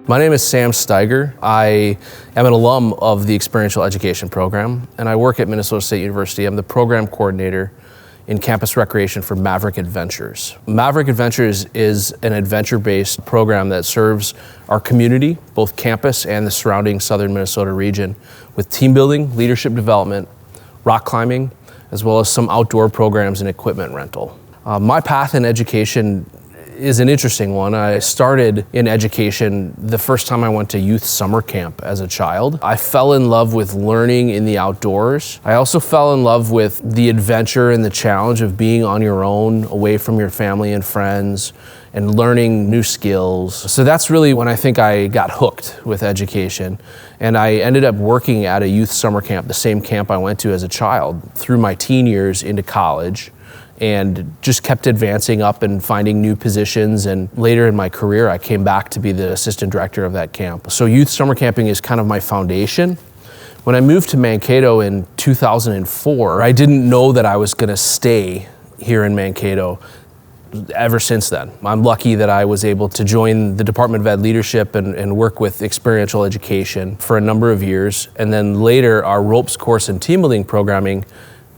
My name is Sam Steiger. I am an alum of the Experiential Education program, and I work at Minnesota State University. I'm the program coordinator in campus recreation for Maverick Adventures. Maverick Adventures is an adventure-based program that serves our community, both campus and the surrounding southern Minnesota region, with team building, leadership development, rock climbing, as well as some outdoor programs and equipment rental. My path in education is an interesting one. I started in education the first time I went to youth summer camp as a child. I fell in love with learning in the outdoors. I also fell in love with the adventure and the challenge of being on your own, away from your family and friends, and learning new skills. So that's really when I think I got hooked with education. And I ended up working at a youth summer camp, the same camp I went to as a child, through my teen years into college, and just kept advancing up and finding new positions. And later in my career, I came back to be the assistant director of that camp. So youth summer camping is kind of my foundation. When I moved to Mankato in 2004, I didn't know that I was gonna stay here in Mankato ever since then. I'm lucky that I was able to join the Department of Ed leadership and work with Experiential Education for a number of years. And then later, our ropes course and team building programming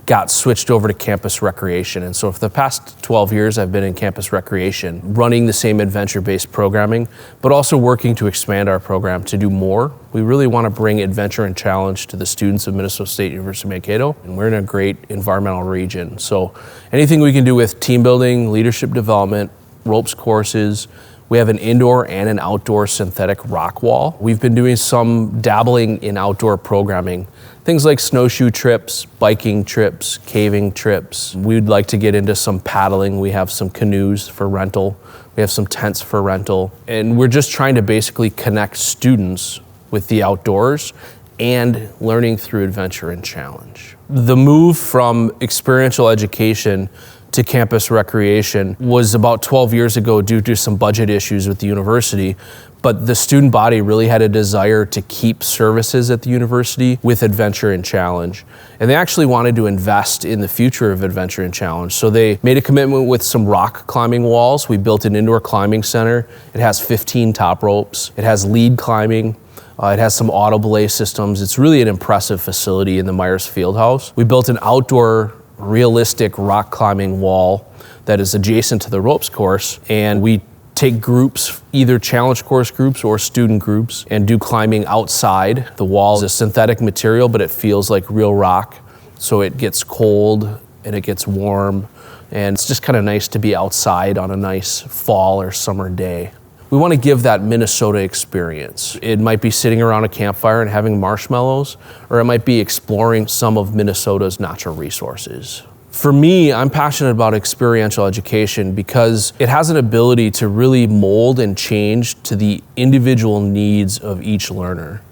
got switched over to campus recreation. And so for the past 12 years, I've been in campus recreation, running the same adventure-based programming, but also working to expand our program to do more. We really want to bring adventure and challenge to the students of Minnesota State University Mankato, and we're in a great environmental region. So anything we can do with team building, leadership development, ropes courses. We have an indoor and an outdoor synthetic rock wall. We've been doing some dabbling in outdoor programming, things like snowshoe trips, biking trips, caving trips. We'd like to get into some paddling. We have some canoes for rental. We have some tents for rental. And we're just trying to basically connect students with the outdoors and learning through adventure and challenge. The move from experiential education to campus recreation was about 12 years ago due to some budget issues with the university, but the student body really had a desire to keep services at the university with adventure and challenge. And they actually wanted to invest in the future of adventure and challenge. So they made a commitment with some rock climbing walls. We built an indoor climbing center. It has 15 top ropes. It has lead climbing. It has some auto belay systems. It's really an impressive facility in the Myers Fieldhouse. We built an outdoor realistic rock climbing wall that is adjacent to the ropes course, and we take groups, either challenge course groups or student groups, and do climbing outside. The wall is a synthetic material, but it feels like real rock, so it gets cold and it gets warm, and it's just kind of nice to be outside on a nice fall or summer day. We want to give that Minnesota experience. It might be sitting around a campfire and having marshmallows, or it might be exploring some of Minnesota's natural resources. For me, I'm passionate about experiential education because it has an ability to really mold and change to the individual needs of each learner.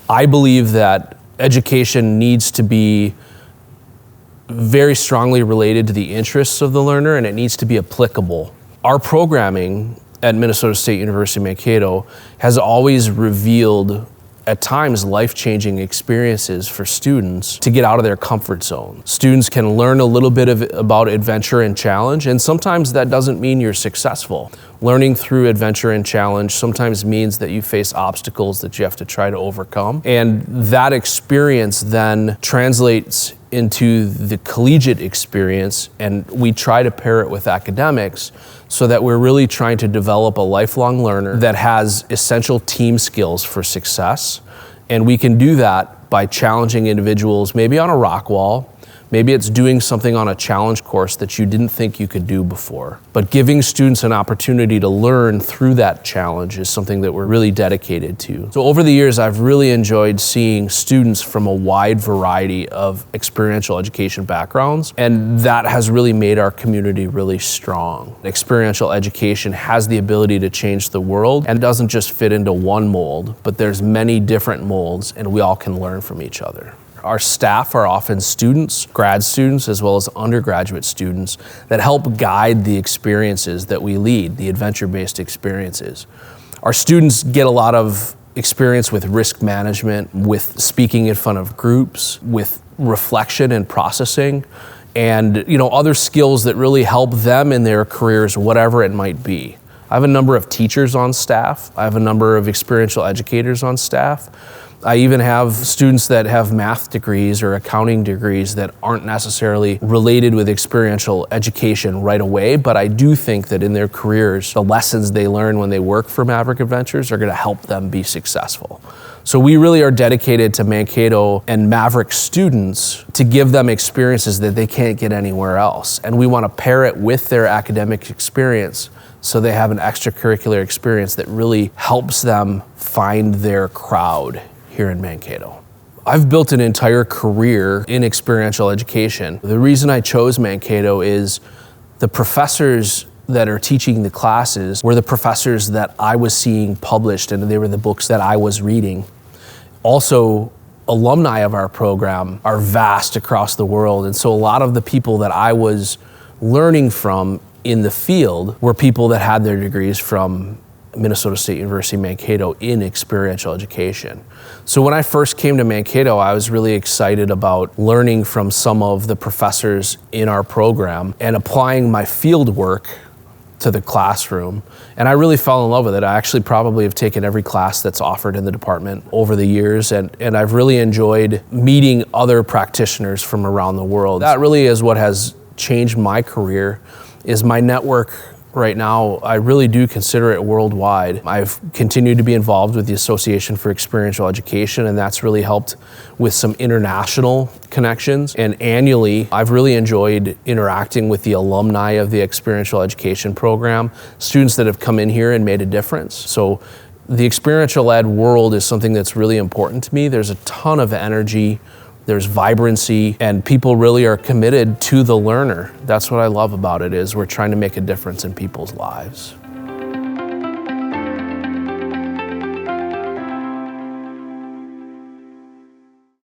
I believe that education needs to be very strongly related to the interests of the learner, and it needs to be applicable. Our programming at Minnesota State University Mankato has always revealed at times life-changing experiences for students to get out of their comfort zone. Students can learn a little bit about adventure and challenge, and sometimes that doesn't mean you're successful. Learning through adventure and challenge sometimes means that you face obstacles that you have to try to overcome, and that experience then translates into the collegiate experience, and we try to pair it with academics so that we're really trying to develop a lifelong learner that has essential team skills for success. And we can do that by challenging individuals, maybe on a rock wall, maybe it's doing something on a challenge course that you didn't think you could do before. But giving students an opportunity to learn through that challenge is something that we're really dedicated to. So over the years, I've really enjoyed seeing students from a wide variety of experiential education backgrounds, and that has really made our community really strong. Experiential education has the ability to change the world, and it doesn't just fit into one mold, but there's many different molds, and we all can learn from each other. Our staff are often students, grad students, as well as undergraduate students that help guide the experiences that we lead, the adventure-based experiences. Our students get a lot of experience with risk management, with speaking in front of groups, with reflection and processing, and other skills that really help them in their careers, whatever it might be. I have a number of teachers on staff. I have a number of experiential educators on staff. I even have students that have math degrees or accounting degrees that aren't necessarily related with experiential education right away, but I do think that in their careers, the lessons they learn when they work for Maverick Adventures are going to help them be successful. So we really are dedicated to Mankato and Maverick students to give them experiences that they can't get anywhere else. And we want to pair it with their academic experience so they have an extracurricular experience that really helps them find their crowd here in Mankato. I've built an entire career in experiential education. The reason I chose Mankato is the professors that are teaching the classes were the professors that I was seeing published, and they were the books that I was reading. Also, alumni of our program are vast across the world, and so a lot of the people that I was learning from in the field were people that had their degrees from Minnesota State University Mankato in experiential education. So when I first came to Mankato, I was really excited about learning from some of the professors in our program and applying my field work to the classroom. And I really fell in love with it. I actually probably have taken every class that's offered in the department over the years, and I've really enjoyed meeting other practitioners from around the world. That really is what has changed my career, is my network. Right now, I really do consider it worldwide. I've continued to be involved with the Association for Experiential Education, and that's really helped with some international connections. And annually, I've really enjoyed interacting with the alumni of the Experiential Education program, students that have come in here and made a difference. So the experiential ed world is something that's really important to me. There's a ton of energy, there's vibrancy, and people really are committed to the learner. That's what I love about it, is we're trying to make a difference in people's lives.